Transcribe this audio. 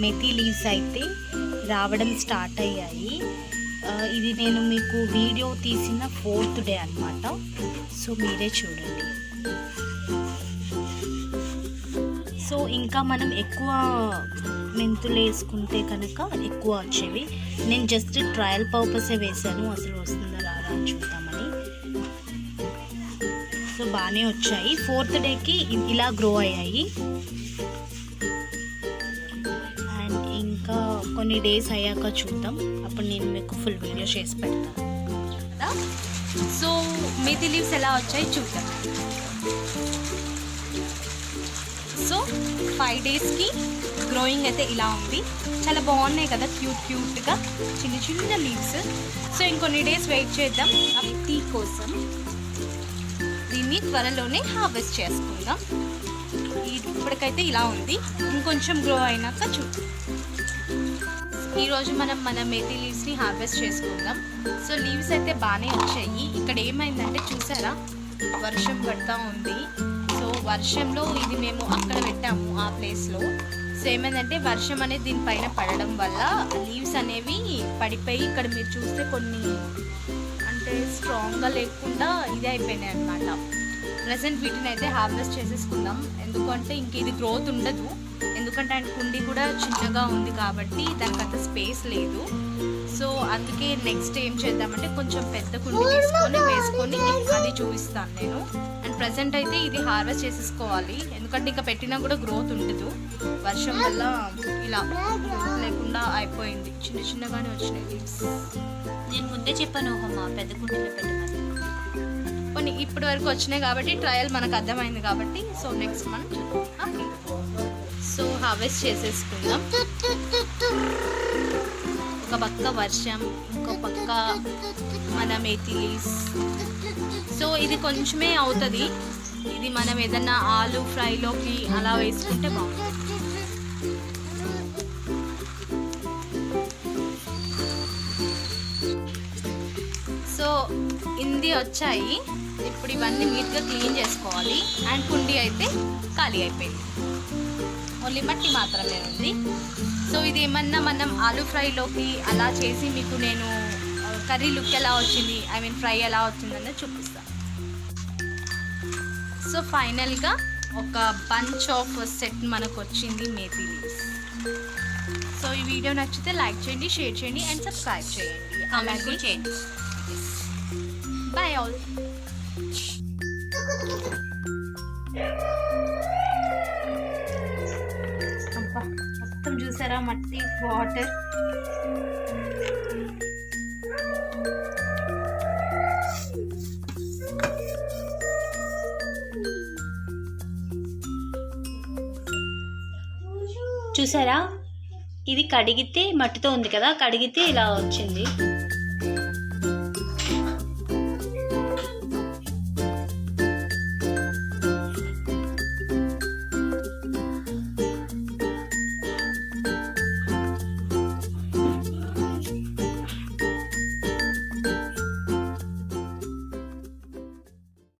Methi leaves అయితే రావడం start అయ్యాయి. ఇది నేను మీకు వీడియో తీసిన 4th డే అన్నమాట. సో మీరే చూడండి. సో ఇంకా మనం ఎక్కువ మెంతులు వేసుకుంటే కనుక ఎక్కువ వచ్చేవి. నేను జస్ట్ ట్రయల్ పర్పసే వేసాను, అసలు వస్తుందా రాదా అని చూద్దామని. సో బాగానే వచ్చాయి. 4th డేకి ఇలా గ్రో అయ్యాయి. అండ్ ఇంకా కొన్ని డేస్ అయ్యాక చూద్దాం, అప్పుడు నేను మీకు ఫుల్ వీడియో చేసి పెడతాను కదా. సో మెథీ లీవ్స్ ఎలా వచ్చాయి చూద్దాం. సో 5 డేస్కి గ్రోయింగ్ అయితే ఇలా ఉంది. చాలా బాగున్నాయి కదా, క్యూట్గా చిన్న చిన్న లీవ్స్. సో ఇంకొన్ని డేస్ వెయిట్ చేద్దాం టీ కోసం. దీన్ని త్వరలోనే హార్వెస్ట్ చేసుకుందాం. ఇప్పటికైతే ఇలా ఉంది, ఇంకొంచెం గ్రో అయినాక చూద్దాం. ఈరోజు మనం మన మెథీ లీవ్స్ని హార్వెస్ట్ చేసుకుందాం. సో లీవ్స్ అయితే బాగానే వచ్చాయి. ఇక్కడ ఏమైందంటే చూసారా, వర్షం పడుతూ ఉంది. సో వర్షంలో ఇది మేము అక్కడ పెట్టాము ఆ ప్లేస్లో. సో ఏమైందంటే వర్షం అనేది దీనిపైన పడడం వల్ల లీవ్స్ అనేవి పడిపోయి ఇక్కడ మీరు చూస్తే కొన్ని అంటే స్ట్రాంగ్గా లేకుండా ఇది అయిపోయినాయి అన్నమాట. ప్రజెంట్ వీటిని అయితే హార్వెస్ట్ చేసేసుకుందాం, ఎందుకంటే ఇంక ఇది గ్రోత్ ఉండదు. ఎందుకంటే ఆయన కుండీ కూడా చిన్నగా ఉంది కాబట్టి దానికి అంత స్పేస్ లేదు. సో అందుకే నెక్స్ట్ ఏం చేద్దామంటే కొంచెం పెద్ద కుండీ తీసుకొని వేసుకొని అది చూపిస్తాను నేను. అండ్ ప్రజెంట్ అయితే ఇది హార్వెస్ట్ చేసేసుకోవాలి, ఎందుకంటే ఇంకా పెట్టినా కూడా గ్రోత్ ఉండదు. వర్షం వల్ల ఇలా గ్రోత్ లేకుండా అయిపోయింది, చిన్న చిన్నగానే వచ్చినాయి లీవ్స్. నేను ముందే చెప్పాను అమ్మా పెద్ద కుండీలో పెట్టమని. కొన్ని ఇప్పటి వరకు వచ్చినాయి కాబట్టి ట్రయల్ మనకు అర్థమైంది కాబట్టి. సో నెక్స్ట్ మనం చూద్దాం. సో హార్వెస్ట్ చేసేసుకుందాం. ఒక పక్క వర్షం, ఇంకో పక్క మన మెథీ లీవ్స్. సో ఇది కొంచెమే అవుతుంది. ఇది మనం ఏదన్నా ఆలు ఫ్రైలోకి అలా వేసుకుంటే బాగుంటుంది. సో ఇన్ని వచ్చాయి. ఇప్పుడు ఇవన్నీ నీట్గా క్లీన్ చేసుకోవాలి. అండ్ కుండీ అయితే ఖాళీ అయిపోయింది, ఓన్లీ మట్టి మాత్రమే ఉంది. సో ఇది ఏమన్నా మనం ఆలు ఫ్రైలోకి అలా చేసి మీకు నేను కర్రీ లుక్ ఎలా వచ్చింది, ఐ మీన్ ఫ్రై ఎలా వచ్చిందనేది చూపిస్తాను. సో ఫైనల్గా ఒక బంచ్ ఆఫ్ సెట్ మనకు వచ్చింది మెథీ లీవ్స్. సో ఈ వీడియో నచ్చితే లైక్ చేయండి, షేర్ చేయండి అండ్ సబ్స్క్రైబ్ చేయండి, కామెంట్ చేయండి. Bye all. మొత్తం చూసారా మట్టి, వాటర్. చూసారా, ఇది కడిగితే మట్టితో ఉంది కదా, కడిగితే ఇలా వచ్చింది.